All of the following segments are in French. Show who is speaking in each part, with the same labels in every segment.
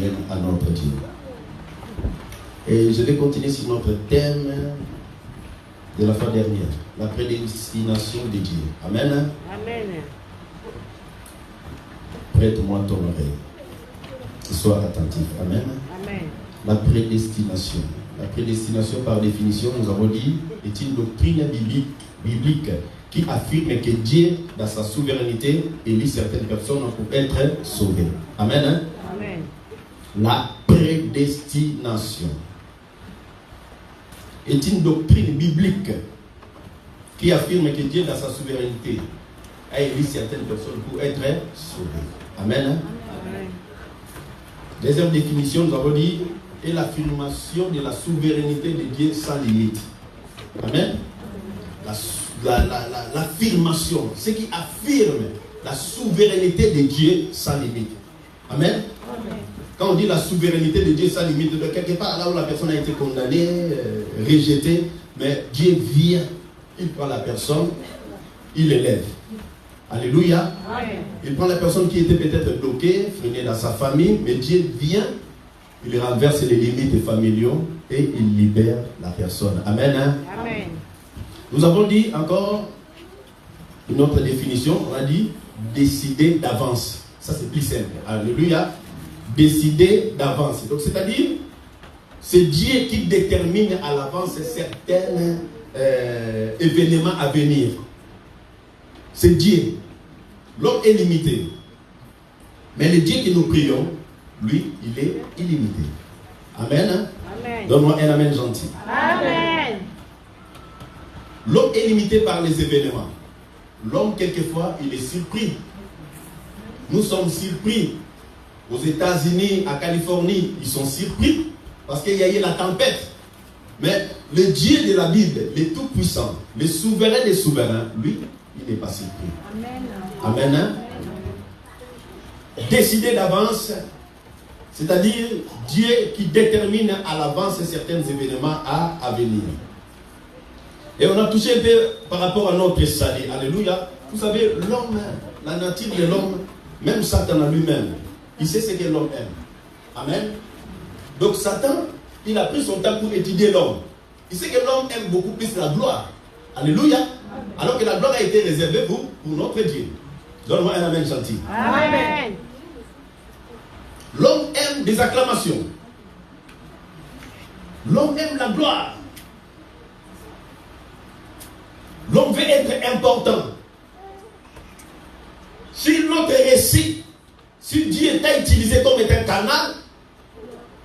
Speaker 1: viennent à notre Dieu. Et je vais continuer sur notre thème de la fois dernière, la prédestination de Dieu. Amen.
Speaker 2: Amen.
Speaker 1: Prête-moi ton oreille. Sois attentif. Amen.
Speaker 2: Amen.
Speaker 1: La prédestination. La prédestination, par définition, nous avons dit, est une doctrine biblique qui affirme que Dieu, dans sa souveraineté, élit certaines personnes pour être sauvées. Amen.
Speaker 2: Amen.
Speaker 1: La prédestination est une doctrine biblique qui affirme que Dieu, dans sa souveraineté, a élu certaines personnes pour être sauvées. Amen.
Speaker 2: Amen.
Speaker 1: Deuxième définition, nous avons dit, est l'affirmation de la souveraineté de Dieu sans limite. Amen. L'affirmation, ce qui affirme la souveraineté de Dieu sans limite. Amen.
Speaker 2: Amen.
Speaker 1: Quand on dit la souveraineté de Dieu sans limite, de quelque part là où la personne a été condamnée, rejetée, mais Dieu vient, il prend la personne, il l'élève. Alléluia.
Speaker 2: Amen.
Speaker 1: Il prend la personne qui était peut-être bloquée, freinée dans sa famille, mais Dieu vient, il renverse les limites familiaux et il libère la personne. Amen.
Speaker 2: Amen.
Speaker 1: Nous avons dit encore une autre définition, on a dit décider d'avance. Ça c'est plus simple. Alléluia. Décider d'avance. Donc c'est-à-dire, c'est Dieu qui détermine à l'avance certains événements à venir. C'est Dieu. L'homme est limité. Mais le Dieu que nous prions, lui, il est illimité. Amen.
Speaker 2: Amen.
Speaker 1: Donne-moi un amen gentil.
Speaker 2: Amen.
Speaker 1: L'homme est limité par les événements. L'homme, quelquefois, il est surpris. Nous sommes surpris. Aux États-Unis, à Californie, ils sont surpris parce qu'il y a eu la tempête. Mais le Dieu de la Bible, le Tout-Puissant, le souverain des souverains, lui, il n'est pas surpris.
Speaker 2: Amen.
Speaker 1: Amen. Décider d'avance, c'est-à-dire Dieu qui détermine à l'avance certains événements à venir. Et on a touché un peu par rapport à notre salut. Alléluia. Vous savez, l'homme, la nature de l'homme, même Satan en lui-même, il sait ce que l'homme aime. Amen. Donc Satan, il a pris son temps pour étudier l'homme. Il sait que l'homme aime beaucoup plus la gloire. Alléluia. Alors que la gloire a été réservée pour notre Dieu. Donne-moi un amen gentil.
Speaker 2: Amen.
Speaker 1: L'homme aime des acclamations. L'homme aime la gloire. L'homme veut être important. Si notre récit, si Dieu t'a utilisé comme un canal,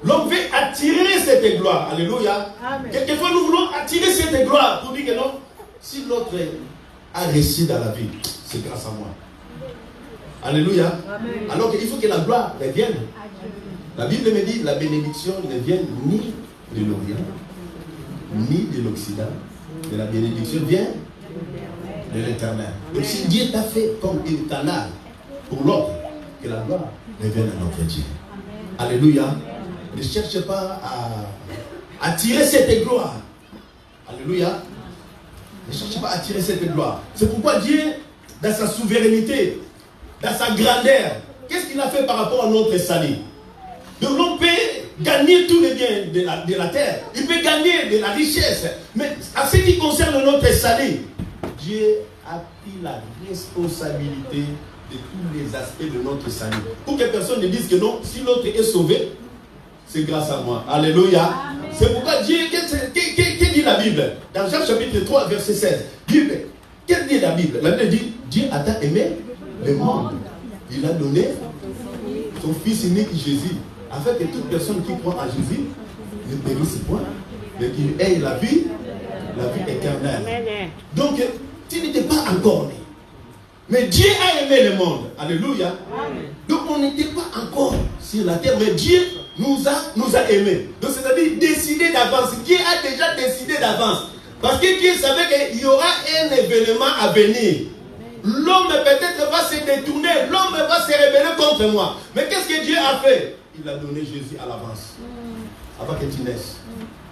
Speaker 1: l'homme veut attirer cette gloire. Alléluia.
Speaker 2: Amen.
Speaker 1: Quelquefois, nous voulons attirer cette gloire pour dire que non, si l'autre a réussi dans la vie, c'est grâce à moi. Alléluia.
Speaker 2: Amen.
Speaker 1: Alors qu'il faut que la gloire revienne. La Bible me dit la bénédiction ne vient ni de l'Orient, ni de l'Occident, mais la bénédiction vient de l'Éternel. Donc si Dieu t'a fait comme un canal pour l'autre, que la gloire revienne à notre Dieu. Alléluia. Ne cherche pas à attirer cette gloire. Alléluia. Ne cherche pas à attirer cette gloire. C'est pourquoi Dieu, dans sa souveraineté, dans sa grandeur, qu'est-ce qu'il a fait par rapport à notre salut? Donc l'on peut gagner tous les biens de la terre. Il peut gagner de la richesse. Mais à ce qui concerne notre salut, Dieu a pris la responsabilité de tous les aspects de notre salut. Pour que personne ne dise que non, si l'autre est sauvé, c'est grâce à moi. Alléluia. Amen. C'est pourquoi Dieu, qu'est-ce dit la Bible? Dans Jean chapitre 3, verset 16. Bible, qu'est-ce dit la Bible? La Bible dit, Dieu a tant aimé le monde. Il a donné son Fils unique Jésus, afin que toute personne qui croit en Jésus ne périsse point, mais qu'il ait la vie éternelle.
Speaker 2: Amen.
Speaker 1: Donc, tu n'étais pas encore né. Mais Dieu a aimé le monde. Alléluia.
Speaker 2: Amen.
Speaker 1: Donc, on n'était pas encore sur la terre, mais Dieu nous a aimés. Donc, c'est-à-dire décider d'avance. Dieu a déjà décidé d'avance. Parce que Dieu savait qu'il y aura un événement à venir. L'homme peut-être va se détourner, l'homme va se rébeller contre moi. Mais qu'est-ce que Dieu a fait? Il a donné Jésus à l'avance, avant que tu naisses.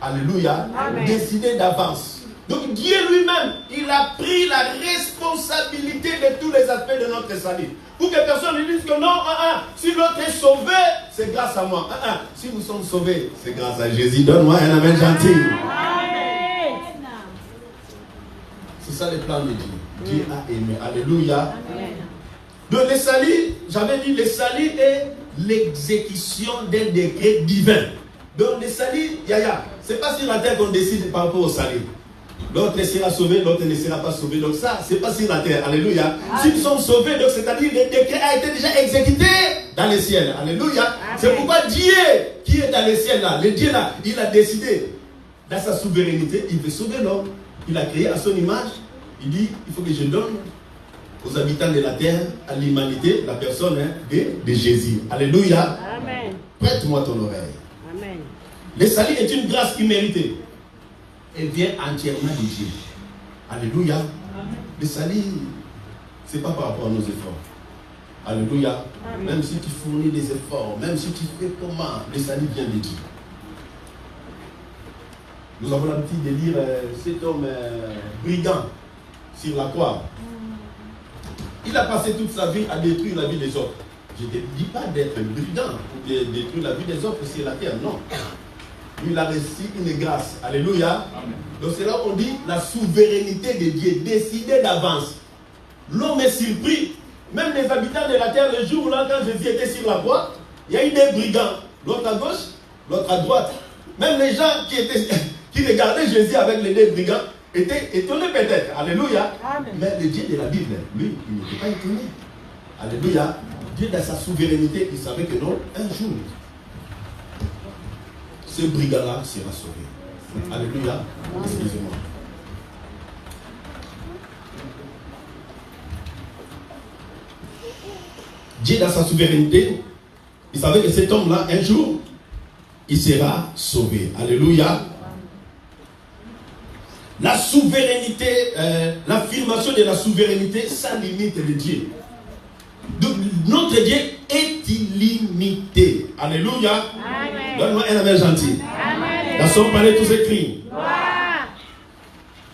Speaker 1: Alléluia.
Speaker 2: Amen.
Speaker 1: Décider d'avance. Donc Dieu lui-même, il a pris la responsabilité de tous les aspects de notre salut. Pour que personne ne dise que non, si l'autre est sauvé, c'est grâce à moi. Si nous sommes sauvés, c'est grâce à Jésus. Donne-moi un amen gentil.
Speaker 2: Amen.
Speaker 1: C'est ça le plan de Dieu. Dieu a aimé. Alléluia.
Speaker 2: Amen.
Speaker 1: Donc le salut, j'avais dit, le salut est l'exécution d'un décret divin. Donc le salut, c'est pas sur la terre qu'on décide par rapport au salut. L'autre sera sauvé, l'autre ne sera pas sauvé. Donc ça, c'est pas sur la terre. Alléluia. Si nous sommes sauvés, donc c'est-à-dire que le décret a été déjà exécuté dans les ciels. Alléluia. C'est pourquoi Dieu, qui est dans les ciels là, le Dieu là, il a décidé, dans sa souveraineté, il veut sauver l'homme. Il a créé à son image. Il dit, il faut que je donne aux habitants de la terre, à l'humanité, la personne de Jésus. Alléluia.
Speaker 2: Amen.
Speaker 1: Prête-moi ton oreille.
Speaker 2: Amen.
Speaker 1: Le salut est une grâce imméritée. Elle vient entièrement de Dieu. Alléluia. Le salut, ce n'est pas par rapport à nos efforts. Alléluia.
Speaker 2: Amen.
Speaker 1: Même si tu fournis des efforts, même si tu fais comment, le salut vient de Dieu. Nous avons l'habitude de lire cet homme brigand sur la croix. Il a passé toute sa vie à détruire la vie des autres. Je ne te dis pas d'être brigand ou de détruire la vie des autres sur la terre, non. Il a reçu une grâce. Alléluia. Amen. Donc c'est là qu'on dit la souveraineté de Dieu, décidée d'avance. L'homme est surpris. Même les habitants de la terre, le jour là, quand Jésus était sur la croix, il y a eu des brigands. L'autre à gauche, l'autre à droite. Même les gens qui regardaient Jésus avec les deux brigands étaient étonnés peut-être. Alléluia. Amen. Mais le Dieu de la Bible, lui, il n'était pas étonné. Alléluia. Dieu, dans sa souveraineté, il savait que non, un jour, ce brigand-là sera sauvé. Alléluia. Excusez-moi. Dieu, dans sa souveraineté, il savait que cet homme-là, un jour, il sera sauvé. Alléluia. La souveraineté, l'affirmation de la souveraineté sans limite de Dieu. Donc, notre Dieu est illimité. Alléluia. Amen. Donne-moi un amen gentil. Amen. Nous avons parlé de tous ces crimes.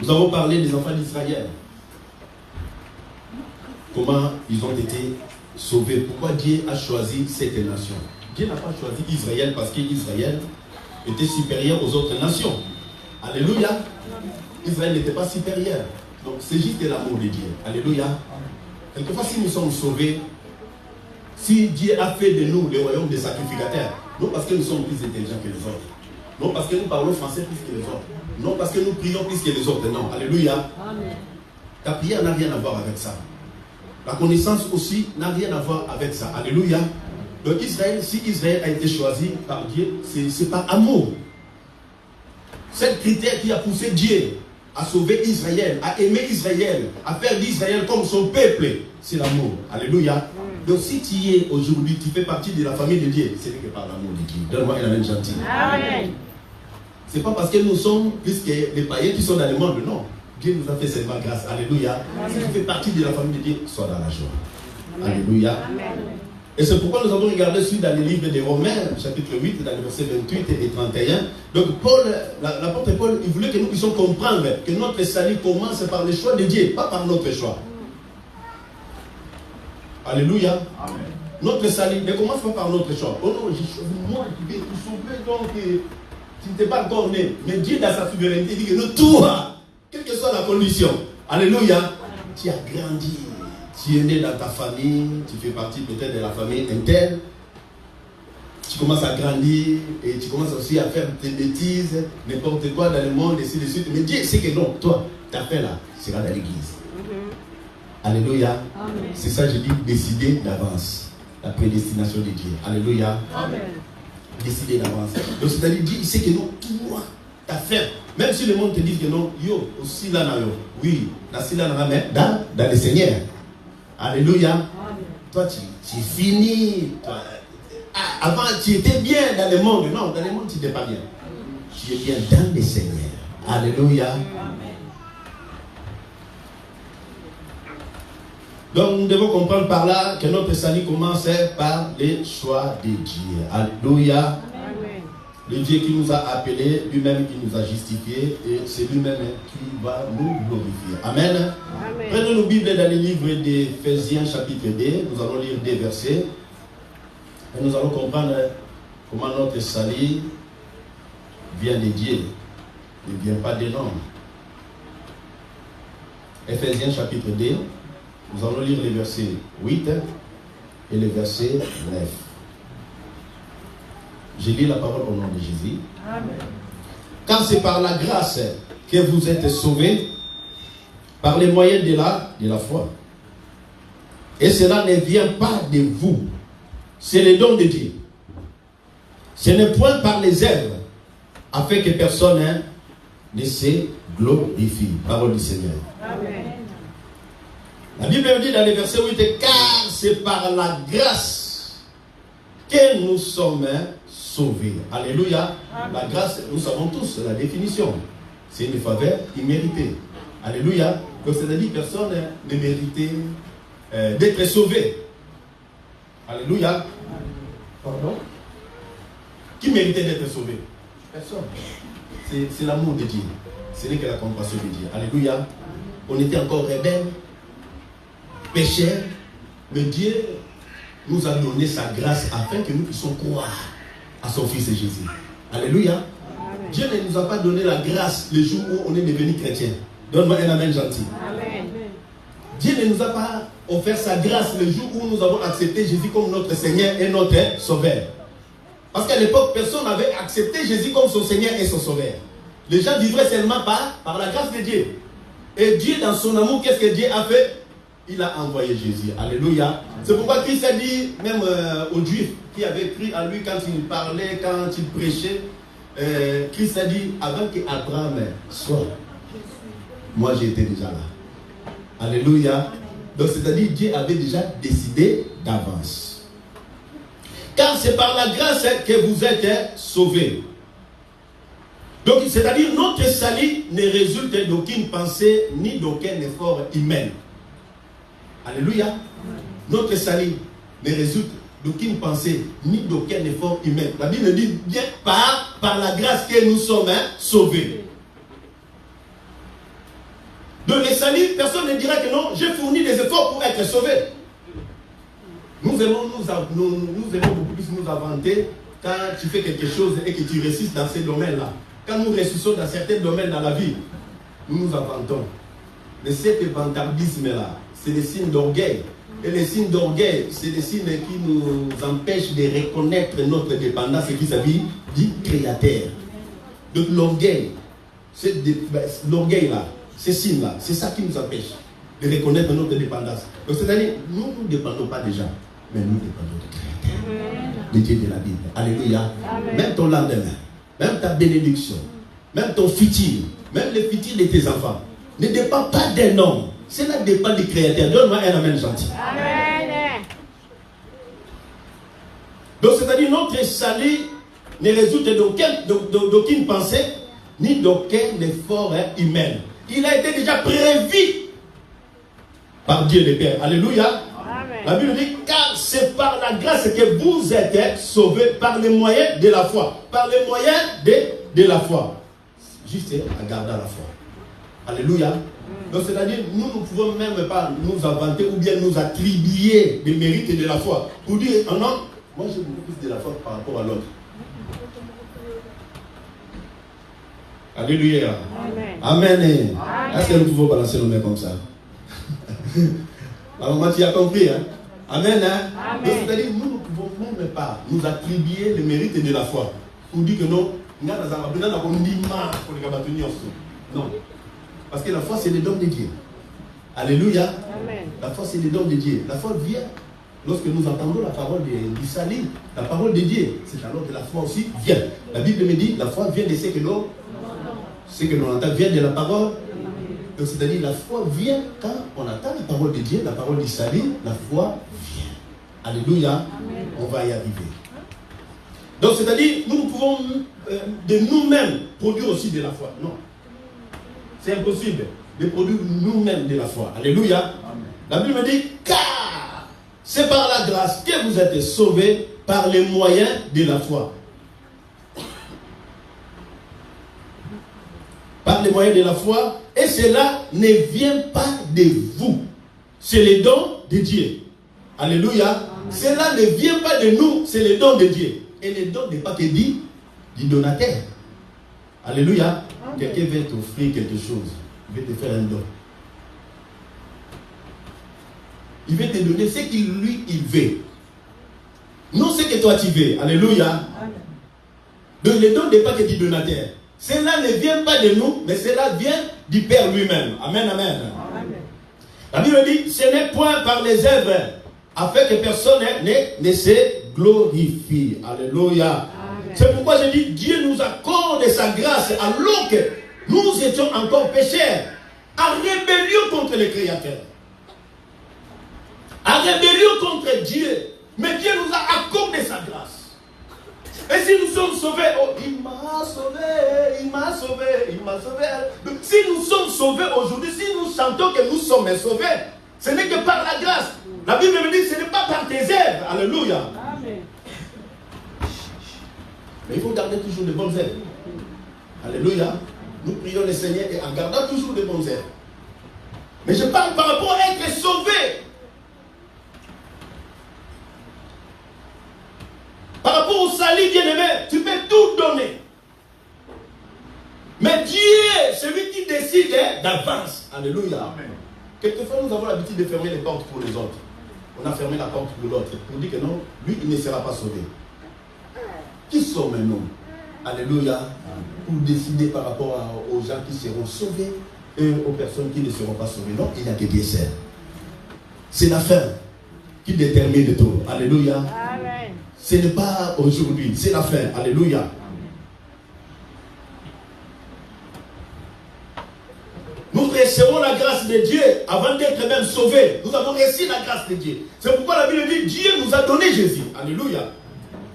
Speaker 1: Nous avons parlé des enfants d'Israël. Comment ils ont été sauvés. Pourquoi Dieu a choisi cette nation. Dieu n'a pas choisi Israël parce qu'Israël était supérieur aux autres nations. Alléluia. Israël n'était pas supérieur. Donc c'est juste de l'amour de Dieu. Alléluia. Quelquefois, si nous sommes sauvés, si Dieu a fait de nous le royaume des sacrificateurs, non parce que nous sommes plus intelligents que les autres, non parce que nous parlons français plus que les autres, non parce que nous prions plus que les autres, non. Alléluia. Amen. Ta prière n'a rien à voir avec ça. La connaissance aussi n'a rien à voir avec ça. Alléluia. Donc Israël, si Israël a été choisi par Dieu, c'est par amour. C'est le critère qui a poussé Dieu à sauver Israël, à aimer Israël, à faire d'Israël comme son peuple. C'est l'amour. Alléluia. Donc si tu es aujourd'hui, tu fais partie de la famille de Dieu, c'est que par l'amour de Dieu. Donne-moi un amen gentil. Amen. C'est pas parce que nous sommes plus que les païens qui sont dans le monde, non. Dieu nous a fait seulement grâce. Alléluia. Si tu fais partie de la famille de Dieu, sois dans la joie. Amen. Alléluia. Amen. Et c'est pourquoi nous avons regardé celui dans le livre des Romains, chapitre 8, dans les versets 28 et 31. Donc l'apôtre Paul, il voulait que nous puissions comprendre que notre salut commence par le choix de Dieu, pas par notre choix. Alléluia. Amen. Notre salut ne commence pas par notre choix. Oh non, j'ai choisi moi qui vais te sauver, donc tu n'étais pas encore né. Mais Dieu, dans sa souveraineté, dit que nous, toi, quelle que soit la condition, alléluia, tu as grandi. Tu es né dans ta famille, tu fais partie peut-être de la famille interne. Tu commences à grandir et tu commences aussi à faire tes bêtises, n'importe quoi dans le monde, et ainsi de suite. Mais Dieu sait que non, toi, ta fin là sera dans l'église. Alléluia. C'est ça, je dis, décider d'avance. La prédestination de Dieu. Alléluia. Amen. Décider d'avance. Donc, c'est-à-dire, Dieu, il sait que non, toi, ta fin. Même si le monde te dit que non, yo, aussi là, oui, dans le Seigneur. Alléluia. Amen. Toi, tu finis. Toi, avant, tu étais bien dans le monde. Non, dans le monde, tu n'étais pas bien. Tu es bien dans le Seigneur. Alléluia. Amen. Donc, nous devons comprendre par là que notre salut commence par les choix de Dieu. Alléluia. Amen. Le Dieu qui nous a appelés, lui-même qui nous a justifiés, et c'est lui-même qui va nous glorifier. Amen.
Speaker 2: Amen.
Speaker 1: Prenons nos Bibles dans le livre d'Éphésiens chapitre 2. Nous allons lire des versets. Et nous allons comprendre comment notre salut vient de Dieu. Il ne vient pas des hommes. Éphésiens chapitre 2. Nous allons lire les versets 8 et le verset 9. Je lis la parole au nom de Jésus.
Speaker 2: Amen.
Speaker 1: Car c'est par la grâce que vous êtes sauvés, par les moyens de la foi. Et cela ne vient pas de vous. C'est le don de Dieu. Ce n'est point par les œuvres, afin que personne ne se glorifie. Parole du Seigneur.
Speaker 2: Amen.
Speaker 1: La Bible dit dans le verset 8, car c'est par la grâce que nous sommes sauvés. Alléluia.
Speaker 2: Amen.
Speaker 1: La grâce, nous savons tous la définition. C'est une faveur imméritée. Alléluia. Donc c'est-à-dire que personne ne méritait d'être sauvé. Alléluia. Pardon? Qui méritait d'être sauvé? Personne. C'est l'amour de Dieu. Ce n'est que la compassion de Dieu. Alléluia. On était encore rebelles, pécheurs, mais Dieu nous a donné sa grâce afin que nous puissions croire à son Fils Jésus. Alléluia.
Speaker 2: Amen.
Speaker 1: Dieu ne nous a pas donné la grâce le jour où on est devenu chrétien. Donne-moi un amen gentil.
Speaker 2: Amen.
Speaker 1: Dieu ne nous a pas offert sa grâce le jour où nous avons accepté Jésus comme notre Seigneur et notre Sauveur. Parce qu'à l'époque, personne n'avait accepté Jésus comme son Seigneur et son Sauveur. Les gens vivraient seulement par la grâce de Dieu. Et Dieu, dans son amour, qu'est-ce que Dieu a fait? Il a envoyé Jésus. Alléluia. C'est pourquoi Christ a dit, même aux Juifs qui avaient cru à lui quand il parlait, quand il prêchait, Christ a dit, avant qu'Abraham soit, moi j'étais déjà là. Alléluia. Donc c'est-à-dire Dieu avait déjà décidé d'avance. Car c'est par la grâce que vous êtes sauvés. Donc c'est-à-dire notre salut ne résulte d'aucune pensée ni d'aucun effort humain. Alléluia. Notre salut ne résulte d'aucune pensée ni d'aucun effort humain. La Bible dit bien par la grâce que nous sommes sauvés. Donc le salut, personne ne dira que non, j'ai fourni des efforts pour être sauvé. Nous aimons beaucoup plus nous vanter quand tu fais quelque chose et que tu réussisses dans ces domaines-là. Quand nous réussissons dans certains domaines dans la vie, nous nous vantons. Mais cet vantardisme-là, c'est des signes d'orgueil. Et les signes d'orgueil, c'est des signes qui nous empêchent de reconnaître notre dépendance et qui s'habille du Créateur. Donc l'orgueil, l'orgueil-là, ces signes-là, c'est ça qui nous empêche de reconnaître notre dépendance. Donc c'est-à-dire, nous ne dépendons pas déjà, mais nous dépendons du Créateur, le Dieu de la Bible. Alléluia.
Speaker 2: Amen.
Speaker 1: Même ton lendemain, même ta bénédiction, même ton futur, même le futur de tes enfants, ne dépend pas d'un homme. Cela dépend du Créateur. Donne-moi un amen gentil.
Speaker 2: Amen.
Speaker 1: Donc c'est-à-dire, notre salut ne résulte d'aucune pensée, ni d'aucun effort humain. Il a été déjà prévu par Dieu le Père. Alléluia.
Speaker 2: Amen.
Speaker 1: La Bible dit, car c'est par la grâce que vous êtes sauvés par les moyens de la foi. Par les moyens de la foi. Juste en gardant la foi. Alléluia. Donc c'est-à-dire, nous ne pouvons même pas nous inventer ou bien nous attribuer des mérites de la foi. Pour dire, oh non, moi j'ai beaucoup plus de la foi par rapport à l'autre. Alléluia.
Speaker 2: Amen.
Speaker 1: Amen. Est-ce que nous pouvons balancer nos mains comme ça? Alors, tu as compris, hein? Amen. Hein?
Speaker 2: Amen.
Speaker 1: Donc, c'est-à-dire, nous ne pouvons même pas nous attribuer le mérite de la foi. Pour dire que non, non. Parce que la foi, c'est le don de Dieu. Alléluia.
Speaker 2: Amen.
Speaker 1: La foi, c'est le don de Dieu. La foi vient lorsque nous entendons la parole du salut, la parole de Dieu. C'est alors que la foi aussi vient. La Bible me dit, la foi vient de ce que l'on entend, vient de la parole. Donc c'est-à-dire, la foi vient quand on entend la parole de Dieu, la parole du salut, la foi vient. Alléluia.
Speaker 2: Amen.
Speaker 1: On va y arriver. Donc c'est-à-dire, nous pouvons de nous-mêmes produire aussi de la foi. Non. C'est impossible de produire nous-mêmes de la foi. Alléluia. Amen. La Bible dit, car c'est par la grâce que vous êtes sauvés par les moyens de la foi. par les moyens de la foi, et cela ne vient pas de vous. C'est le don de Dieu. Alléluia. Amen. Cela ne vient pas de nous, c'est le don de Dieu. Et le don n'est pas que dit du donateur. Alléluia. Amen. Quelqu'un veut t'offrir quelque chose. Il veut te faire un don. Il veut te donner ce qu'il veut. Non ce que toi tu veux. Alléluia. Amen. Donc le don n'est pas que du donateur. Cela ne vient pas de nous, mais cela vient du Père lui-même. Amen, amen. Amen. La Bible dit, ce n'est point par les œuvres, afin que personne ne se glorifie. Alléluia. Amen. C'est pourquoi je dis, Dieu nous accorde sa grâce alors que nous étions encore pécheurs, en rébellion contre le Créateur, en rébellion contre Dieu. Mais Dieu nous a accordé sa grâce. Et si nous sommes sauvés, oh, il m'a sauvé, il m'a sauvé, il m'a sauvé. Donc, si nous sommes sauvés aujourd'hui, si nous sentons que nous sommes sauvés, ce n'est que par la grâce. La Bible me dit, ce n'est pas par tes œuvres. Alléluia. Amen. Mais il faut garder toujours de bonnes œuvres. Alléluia. Nous prions le Seigneur et en gardant toujours de bonnes œuvres. Mais je parle par rapport à être sauvé. Par rapport au salut bien-aimé, tu peux tout donner. Mais Dieu, celui qui décide d'avance. Alléluia. Amen. Quelquefois, nous avons l'habitude de fermer les portes pour les autres. On a fermé la porte pour l'autre. Pour dire que non, lui, il ne sera pas sauvé. Qui sommes-nous? Alléluia. Pour décider par rapport aux gens qui seront sauvés et aux personnes qui ne seront pas sauvées. Non, il n'y a que Dieu seul. C'est la fin qui détermine tout. Alléluia. Amen. Ce n'est pas aujourd'hui, c'est la fin. Alléluia. Nous recevons la grâce de Dieu avant d'être même sauvés. Nous avons reçu la grâce de Dieu. C'est pourquoi la Bible dit Dieu nous a donné Jésus. Alléluia.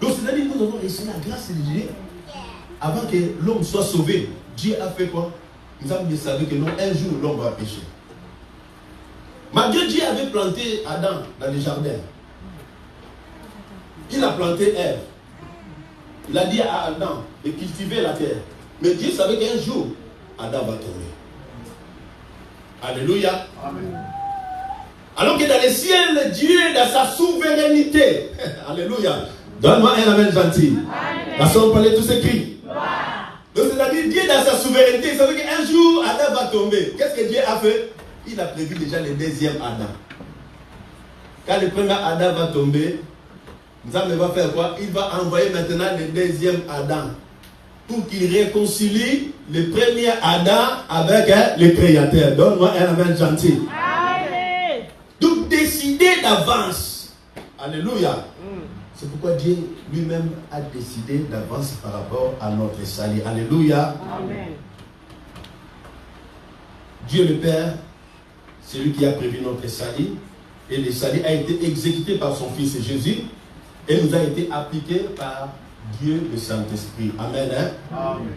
Speaker 1: Donc c'est-à-dire que nous avons reçu la grâce de Dieu avant que l'homme soit sauvé. Dieu a fait quoi? Nous avons savez que non, un jour l'homme va pécher. Malgré Dieu avait planté Adam dans le jardin. Il a planté Ève. Il a dit à Adam de cultiver la terre. Mais Dieu savait qu'un jour, Adam va tomber. Alléluia. Amen. Alors que dans le ciel, Dieu, dans sa souveraineté, Alléluia. Donne-moi un amen gentil. Parce qu'on parlait tous ces cris. Donc c'est-à-dire, Dieu, dans sa souveraineté, il savait qu'un jour, Adam va tomber. Qu'est-ce que Dieu a fait? Il a prévu déjà le deuxième Adam. Quand le premier Adam va tomber, Nzambe va faire quoi? Il va envoyer maintenant le deuxième Adam pour qu'il réconcilie le premier Adam avec le Créateur. Donne-moi un amen gentil. Amen. Donc décider d'avance. Alléluia. C'est pourquoi Dieu lui-même a décidé d'avance par rapport à notre salut. Alléluia. Amen. Dieu le Père, c'est lui qui a prévu notre salut. Et le salut a été exécuté par son Fils Jésus. Et nous a été appliqué par Dieu le Saint-Esprit. Amen. Hein? Amen.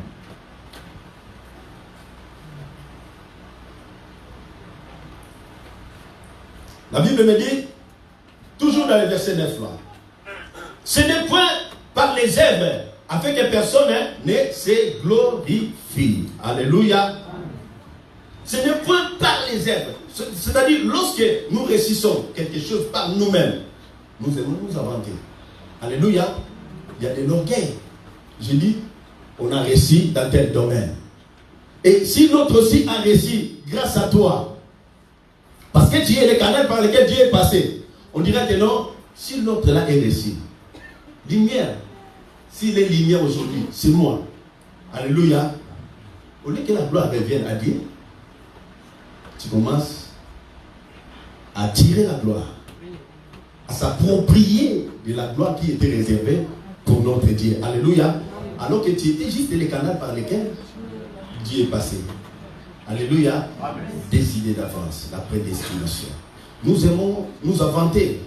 Speaker 1: La Bible me dit, toujours dans le verset 9 là, ce n'est point par les œuvres, afin que personne ne se glorifie. Alléluia. Ce n'est point par les œuvres. C'est-à-dire, lorsque nous réussissons quelque chose par nous-mêmes, nous aimons nous inventer. Alléluia. Il y a de l'orgueil. Je dis, on a réussi dans tel domaine. Et si l'autre aussi a réussi grâce à toi, parce que tu es le canal par lequel Dieu est passé, on dirait que non, si l'autre là est réussi, lumière, s'il est lumière aujourd'hui, c'est moi. Alléluia. Au lieu que la gloire revienne à Dieu, tu commences à tirer la gloire, à s'approprier de la gloire qui était réservée pour notre Dieu. Alléluia. Alors que tu étais juste le canal par lequel Dieu est passé. Alléluia. Décidé d'avance, la prédestination. Nous aimons nous inventer.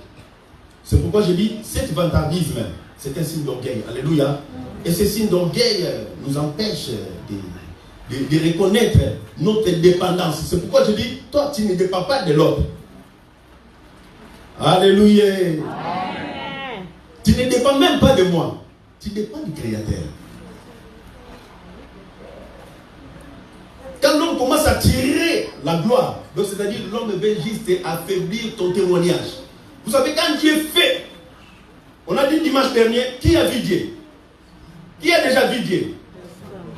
Speaker 1: C'est pourquoi je dis, cet vantarisme, c'est un signe d'orgueil. Alléluia. Et ce signe d'orgueil nous empêche de reconnaître notre dépendance. C'est pourquoi je dis, toi, tu ne dépends pas de l'autre. Alléluia. Amen. Tu ne dépends même pas de moi. Tu dépends du Créateur. attirer la gloire. Donc c'est-à-dire l'homme veut juste affaiblir ton témoignage. Vous savez, quand Dieu fait, on a dit dimanche dernier, qui a vu Dieu? Qui a déjà vu Dieu?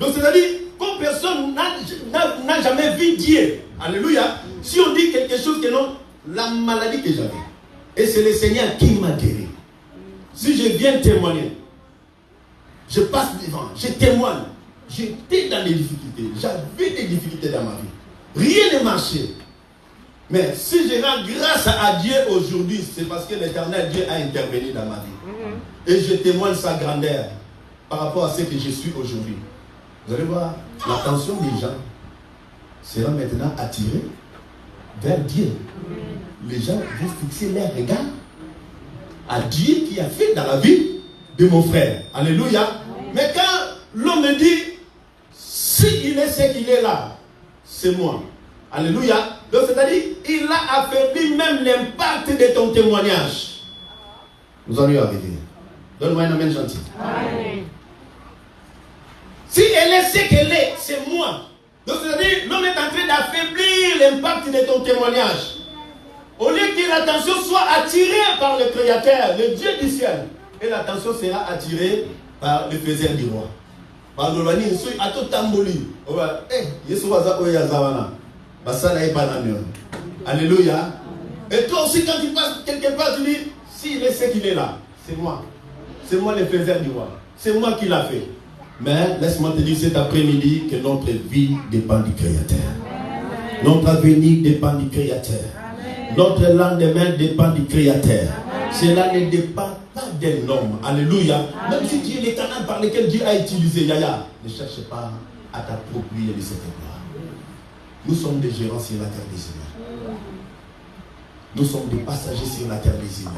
Speaker 1: Donc c'est-à-dire, comme personne n'a jamais vu Dieu, alléluia, si on dit quelque chose que non, la maladie que j'avais, et c'est le Seigneur qui m'a guéri. Si je viens témoigner, je passe devant, je témoigne, j'étais dans des difficultés, j'avais des difficultés dans ma vie, rien ne marchait. Mais si je rends grâce à Dieu aujourd'hui, c'est parce que l'Éternel Dieu a intervenu dans ma vie. Et je témoigne sa grandeur par rapport à ce que je suis aujourd'hui. Vous allez voir, l'attention des gens sera maintenant attirée vers Dieu. Les gens vont fixer leur regard à Dieu qui a fait dans la vie de mon frère. Alléluia. Mais quand l'homme me dit, s'il est ce qu'il est là, c'est moi. Alléluia. Donc c'est-à-dire, il a affaibli même l'impact de ton témoignage. Nous allons y arriver. Donne-moi un amen gentil. Amen. Si elle est ce qu'elle est, c'est moi. Donc c'est-à-dire, l'homme est en train d'affaiblir l'impact de ton témoignage. Au lieu que l'attention soit attirée par le Créateur, le Dieu du ciel, et l'attention sera attirée par le faiseur du roi. Par le roi, il suis à tout tamboli. Alléluia. Et toi aussi, quand tu passes quelque part, tu dis, s'il est ce qu'il est là, c'est moi. C'est moi le faiseur du roi. C'est moi qui l'a fait. Mais laisse-moi te dire cet après-midi que notre vie dépend du Créateur. Amen. Notre avenir dépend du Créateur. Amen. Notre lendemain dépend du Créateur. Amen. Cela ne dépend pas d'un homme. Alléluia. Amen. Même si tu es le canal par lequel Dieu a utilisé Yaya, ne cherche pas à t'approprier de cette gloire. Nous sommes des gérants sur la terre des humains. Nous sommes des passagers sur la terre des humains.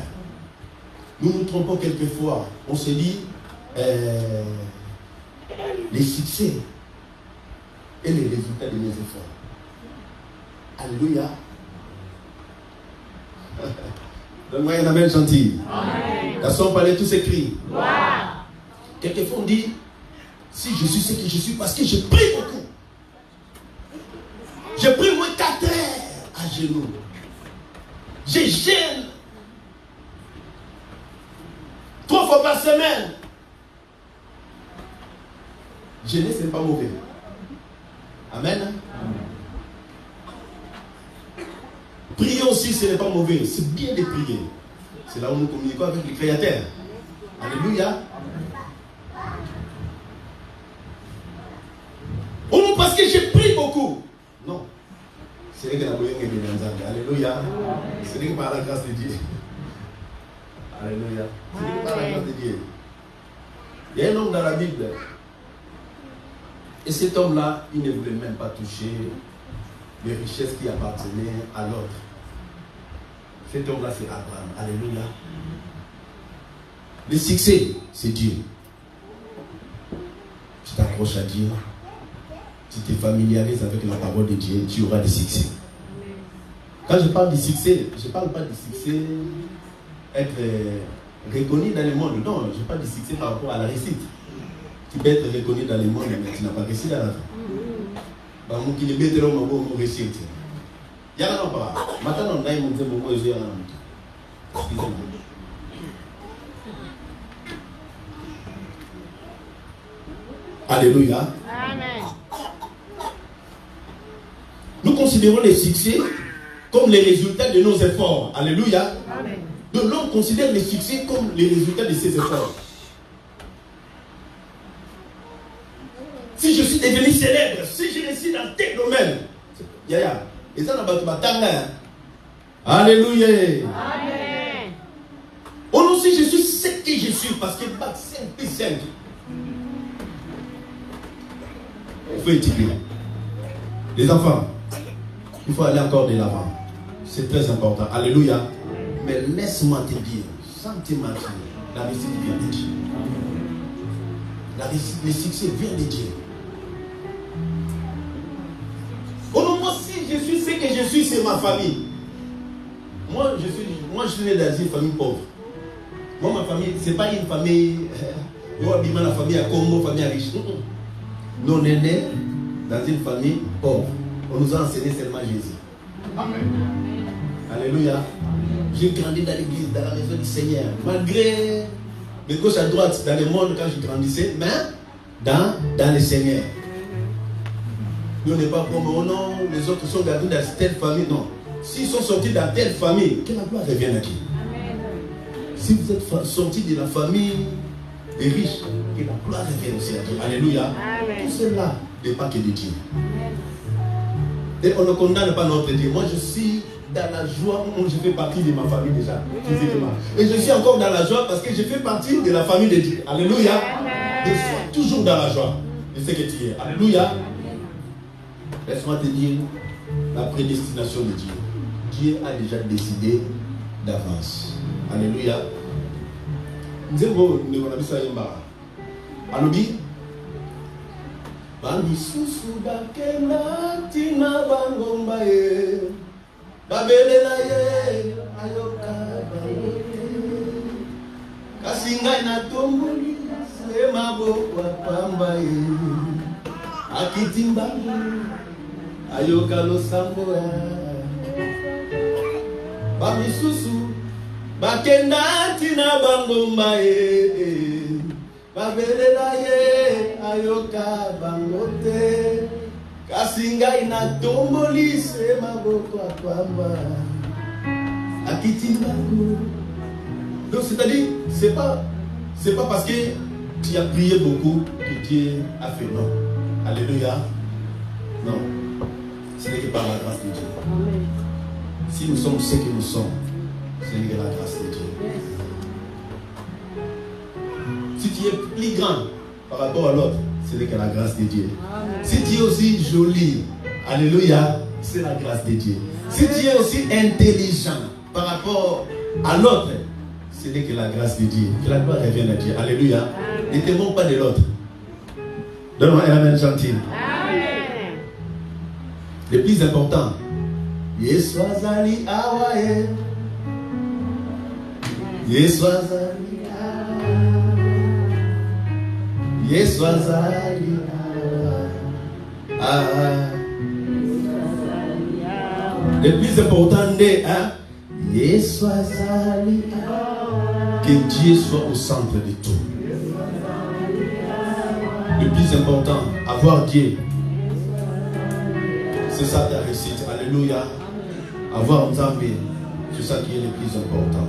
Speaker 1: Nous nous trompons quelquefois. On se dit les succès et les résultats de mes efforts. Alléluia. Donne-moi un amen gentil. Quand on parlait tous ces cris. Quelquefois on dit, si je suis ce que je suis, parce que je prie beaucoup. Je prie moins 4 heures à genoux. Je gêne 3 fois par semaine. Jeûner, ce n'est pas mauvais. Amen. Prier aussi, ce n'est pas mauvais. C'est bien de prier. C'est là où nous communiquons avec le Créateur. Alléluia. Oh non, parce que je prie beaucoup. Non. C'est que la moyenne est bien. Alléluia. C'est que par la grâce de Dieu. Alléluia. C'est que par la grâce de Dieu. Il y a un homme dans la Bible. Et cet homme-là, il ne voulait même pas toucher les richesses qui appartenaient à l'autre. Cet homme-là, c'est Abraham. Alléluia. Le succès, c'est Dieu. Tu t'accroches à Dieu. Tu te familiarises avec la parole de Dieu, tu auras du succès. Quand je parle du succès, je ne parle pas du succès être reconnu dans le monde. Non, je parle du succès par rapport à la réussite. Tu peux être reconnu dans le monde, mais tu n'as pas réussi dans la vie. Alléluia.
Speaker 2: Amen.
Speaker 1: Nous considérons les succès comme les résultats de nos efforts. Alléluia.
Speaker 2: Amen.
Speaker 1: Donc l'homme considère les succès comme les résultats de ses efforts. Si je suis devenu célèbre, si je réussis dans tel domaine, Yaya, et ça n'a pas de alléluia.
Speaker 2: Amen.
Speaker 1: Oh non, si je suis ce que je suis, parce que bac 5 plus 5. Il faut étudier. Les enfants, il faut aller encore de l'avant. C'est très important. Alléluia. Mais laisse-moi te dire, sans te mentir, la réussite vient de Dieu. Le succès vient de Dieu. Oh non, moi, si je suis ce que je suis, c'est ma famille. Moi, je suis né dans une famille pauvre. Moi, ma famille, ce n'est pas une famille. La famille à Congo, famille à riche. Nous, on est né dans une famille pauvre. On nous a enseigné seulement Jésus. Amen. Alléluia. J'ai grandi dans l'église, dans la maison du Seigneur. Malgré de gauche à droite dans le monde quand je grandissais, mais dans le Seigneur. Nous, on n'est pas comme oh non, les autres sont gardés dans telle famille. Non. S'ils sont sortis dans telle famille, que la gloire revienne à qui? Si vous êtes sortis de la famille des riches, que la gloire revienne aussi à Dieu. Alléluia. Amen. Tout cela n'est pas que de Dieu. Et on ne condamne pas notre Dieu. Moi, je suis dans la joie. Je fais partie de ma famille déjà. Physiquement. Et je suis encore dans la joie parce que je fais partie de la famille de Dieu. Alléluia. Je suis toujours dans la joie de ce que tu es. Alléluia. Laisse-moi te dire la prédestination de Dieu. Dieu a déjà décidé d'avance. Alléluia. Nzembo ne kona bisa yemba. Alobi. Bani susu bakena tina bangomba ye. Babelela ye ayoka bangote. Kasinga na tomboli sema bo pamba ye. Akitimba ayoka lo sambo ya. Bani susu bakenda tina bangomba ye. Babelela ye ayoka bangote. Kasinga ina tomboli se maboko akwamba. Akitimbango. Donc c'est-à-dire, c'est pas parce que tu as prié beaucoup que Dieu a fait non. Alléluia. Non. Ce n'est que par la grâce de Dieu. Amen. Si nous sommes ce que nous sommes, ce n'est que la grâce de Dieu. Si tu es plus grand par rapport à l'autre, ce n'est que la grâce de Dieu. Amen. Si tu es aussi joli, alléluia, c'est la grâce de Dieu. Si tu es aussi intelligent par rapport à l'autre, ce n'est que la grâce de Dieu. Que la gloire revienne à Dieu. Alléluia. Ne te moque pas de l'autre. Donne-moi un amen gentil. Amen. Le plus important, Yesu azali awaye. Yesu azali awaye. Yesu azali awaye. Le plus important, Yesu azali awaye. Que Dieu soit au centre de tout. Le plus important, avoir Dieu. C'est ça ta réussite. Alléluia. Avoir Nzambé, c'est ça qui est le plus important.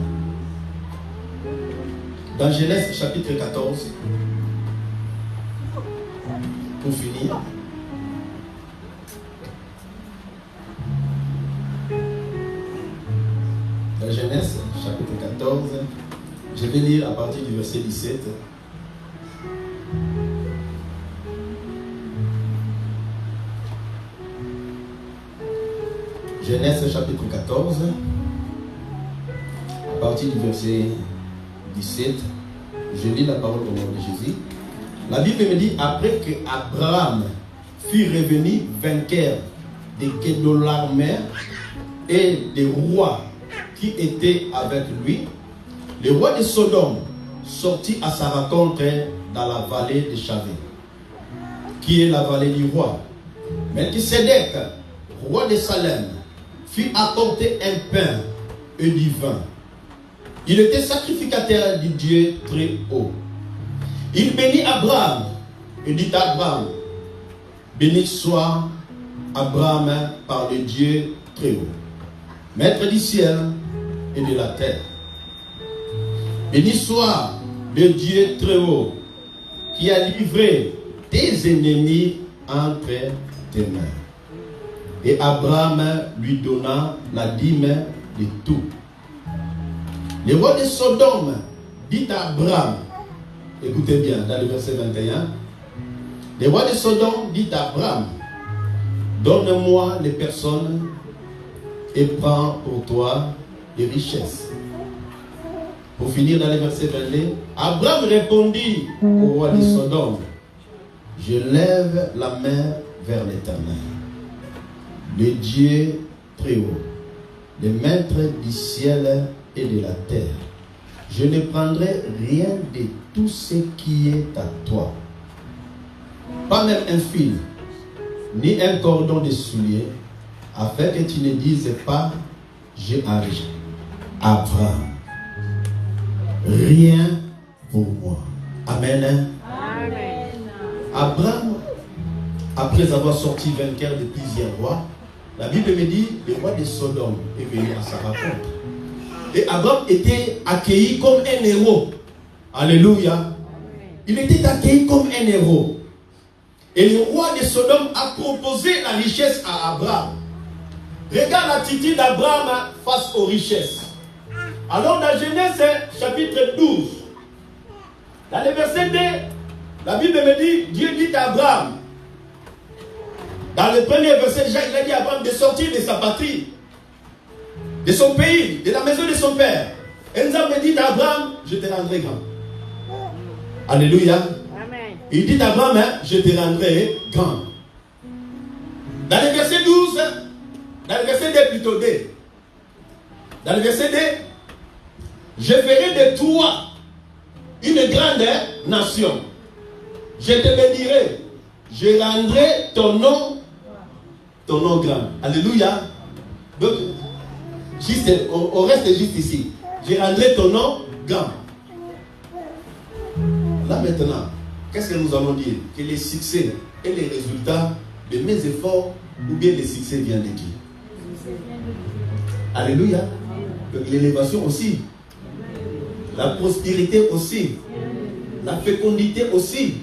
Speaker 1: Dans Genèse chapitre 14, pour finir, dans Genèse chapitre 14, je vais lire à partir du verset 17. Genèse chapitre 14, à partir du verset 17, je lis la parole au nom de Jésus. La Bible me dit, après que Abraham fut revenu vainqueur de Kedorlaomer et des rois qui étaient avec lui, le roi de Sodome sortit à sa rencontre dans la vallée de Chavé, qui est la vallée du roi. Melchisedec, roi de Salem, fit apporter un pain et du vin. Il était sacrificateur du Dieu très haut. Il bénit Abraham et dit à Abraham, béni soit Abraham par le Dieu très haut, maître du ciel et de la terre. Béni soit le Dieu très haut qui a livré tes ennemis entre tes mains. Et Abraham lui donna la dîme de tout. Le roi de Sodome dit à Abraham, écoutez bien, dans le verset 21, le roi de Sodome dit à Abraham, donne-moi les personnes et prends pour toi les richesses. Pour finir dans le verset 22, Abraham répondit au roi de Sodome, je lève la main vers l'Éternel, le Dieu très haut, le maître du ciel et de la terre. Je ne prendrai rien de tout ce qui est à toi, pas même un fil, ni un cordon de souliers, afin que tu ne dises pas, j'ai enrichi Abraham. Rien pour moi. Amen.
Speaker 2: Amen.
Speaker 1: Abraham, après avoir sorti vainqueur de plusieurs rois, la Bible me dit, le roi de Sodome est venu à sa rencontre. Et Abraham était accueilli comme un héros. Alléluia. Il était accueilli comme un héros. Et le roi de Sodome a proposé la richesse à Abraham. Regarde l'attitude d'Abraham face aux richesses. Alors dans Genèse chapitre 12, dans le verset 2, la Bible me dit, Dieu dit à Abraham, dans le premier verset déjà, il a dit à Abraham de sortir de sa patrie, de son pays, de la maison de son père. Et nous avons dit à Abraham, je te rendrai grand. Alléluia.
Speaker 2: Amen.
Speaker 1: Il dit à Abraham, je te rendrai grand. Dans le verset 12, dans le verset 2 plutôt 2, dans le verset 2, je ferai de toi une grande nation. Je te bénirai. Je rendrai ton nom grand. Alléluia. Donc, juste, on reste juste ici. Je rendrai ton nom grand. Là maintenant, qu'est-ce que nous allons dire? Que les succès et les résultats de mes efforts ou bien les succès viennent de qui? Alléluia. Donc l'élévation aussi. La prospérité aussi. La fécondité aussi.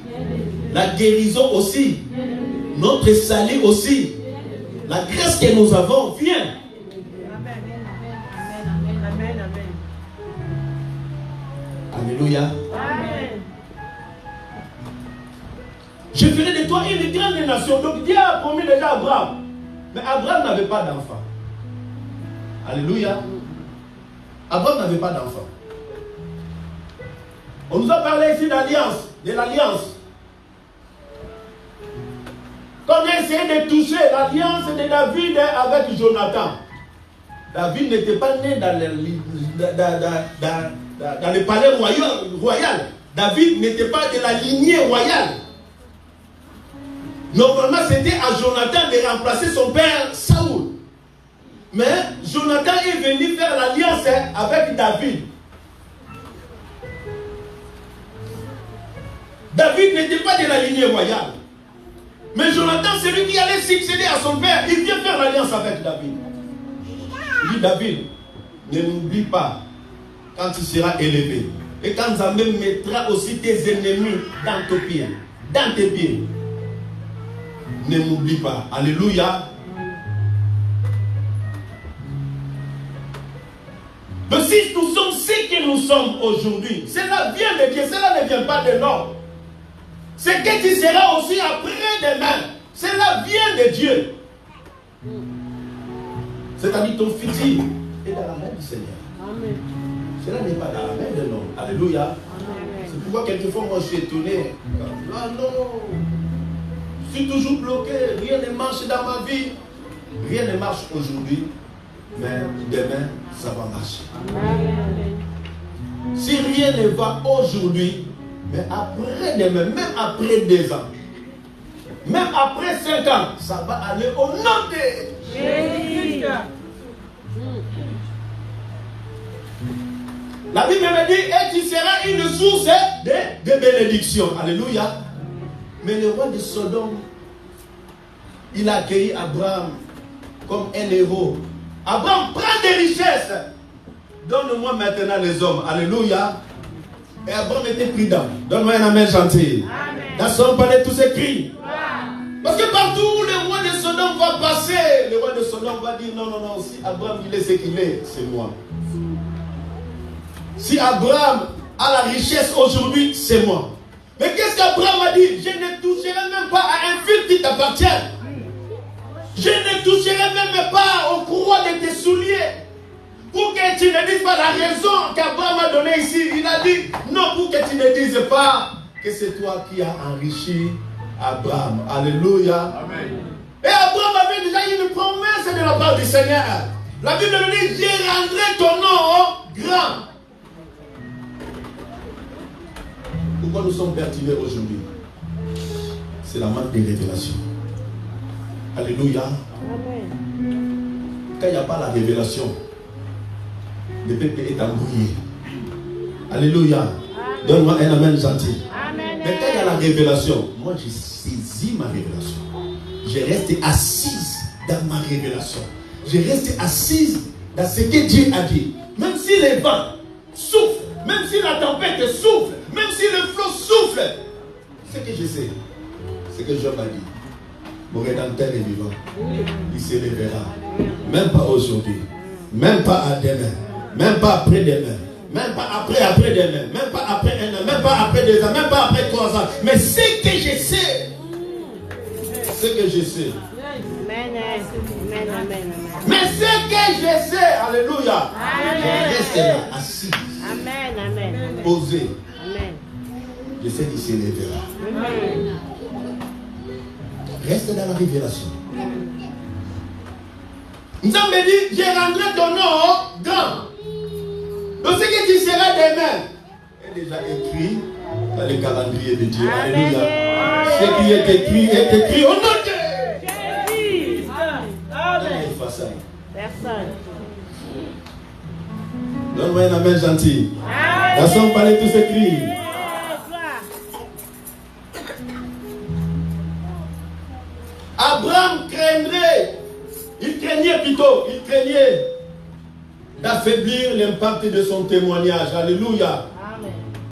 Speaker 1: La guérison aussi. Notre salut aussi. La grâce que nous avons vient. Alléluia.
Speaker 2: Amen.
Speaker 1: Je ferai de toi une grande nation. Donc Dieu a promis déjà à Abraham. Mais Abraham n'avait pas d'enfant. Alléluia. Abraham n'avait pas d'enfant. On nous a parlé ici d'alliance, de l'alliance. Quand on a essayé de toucher l'alliance de David avec Jonathan, David n'était pas né dans le palais royal. David n'était pas de la lignée royale. Normalement, c'était à Jonathan de remplacer son père Saoul. Mais Jonathan est venu faire l'alliance avec David. David n'était pas de la lignée royale. Mais Jonathan, c'est lui qui allait succéder à son père. Il vient faire l'alliance avec David. Il dit, David, ne m'oublie pas quand tu seras élevé. Et quand Zambé mettra aussi tes ennemis dans tes pieds. Dans tes pieds. Ne m'oublie pas. Alléluia. Mais si nous sommes ce que nous sommes aujourd'hui, cela vient de Dieu, cela ne vient pas de l'homme. Ce que tu seras aussi après-demain, cela vient de Dieu. C'est-à-dire ton futur est dans la main du Seigneur.
Speaker 2: Amen.
Speaker 1: Cela n'est pas dans la main de l'homme. Alléluia.
Speaker 2: Amen.
Speaker 1: C'est pourquoi quelquefois moi je suis étonné. Ah non, je suis toujours bloqué, rien ne marche dans ma vie. Rien ne marche aujourd'hui, mais demain ça va marcher.
Speaker 2: Amen.
Speaker 1: Si rien ne va aujourd'hui, mais après demain, même après 2 ans, même après 5 ans, ça va aller au nom de
Speaker 2: Jésus.
Speaker 1: La Bible me dit, et tu seras une source de bénédiction. Alléluia. Mais le roi de Sodome, il a accueilli Abraham comme un héros. Abraham prend des richesses. Donne-moi maintenant les hommes. Alléluia. Et Abraham était prudent. Donne-moi un amen gentil. Dans son palais, tous ces cris. Parce que partout où le roi de Sodome va passer, le roi de Sodome va dire non, non, non, si Abraham il est ce qu'il est, c'est moi. Si Abraham a la richesse aujourd'hui, c'est moi. Mais qu'est-ce qu'Abraham a dit? Je ne toucherai même pas à un fil qui t'appartient. Je ne toucherai même pas au courroie de tes souliers. Pour que tu ne dises pas la raison qu'Abraham a donnée ici. Il a dit non, pour que tu ne dises pas que c'est toi qui as enrichi Abraham. Alléluia. Amen. Et Abraham avait déjà une promesse de la part du Seigneur. La Bible nous dit, je rendrai ton nom grand. Pourquoi nous sommes perturbés aujourd'hui? C'est la manque de révélation. Alléluia.
Speaker 2: Amen.
Speaker 1: Quand il n'y a pas la révélation, le peuple est embrouillé. Alléluia. Donne-moi un amen gentil.
Speaker 2: Amen.
Speaker 1: Mais quand il y a la révélation, moi j'ai saisi ma révélation. Je reste assise dans ma révélation. Je reste assise dans ce que Dieu a dit. Même si les vents soufflent, même si la tempête souffle, même si le flot souffle, ce que je sais, c'est que Job a dit. Mon Rédempteur est vivant. Il se lèvera. Même pas aujourd'hui. Même pas à demain. Même pas après demain. Même pas après demain. Même pas après un an. Même pas après 2 ans. Même pas après 3 ans. Mais ce que je sais. Ce que je sais.
Speaker 2: Amen. Amen. Amen.
Speaker 1: Mais ce que je sais. Alléluia.
Speaker 2: Amen.
Speaker 1: Je reste là, assis.
Speaker 2: Amen. Amen.
Speaker 1: Posé.
Speaker 2: Amen.
Speaker 1: Je sais qu'il se lèvera.
Speaker 2: Amen.
Speaker 1: Reste dans la révélation. Nous avons dit, je rendrai ton nom grand. Donc ce que tu seras demain est déjà écrit dans le calendrier de Dieu. Alléluia. Ce qui est écrit au nom de
Speaker 2: Jésus. Amen. Personne.
Speaker 1: Donne-moi un amen gentil.
Speaker 2: Amen.
Speaker 1: Laissons parler tous ces cris. Abraham craignait d'affaiblir l'impact de son témoignage. Alléluia.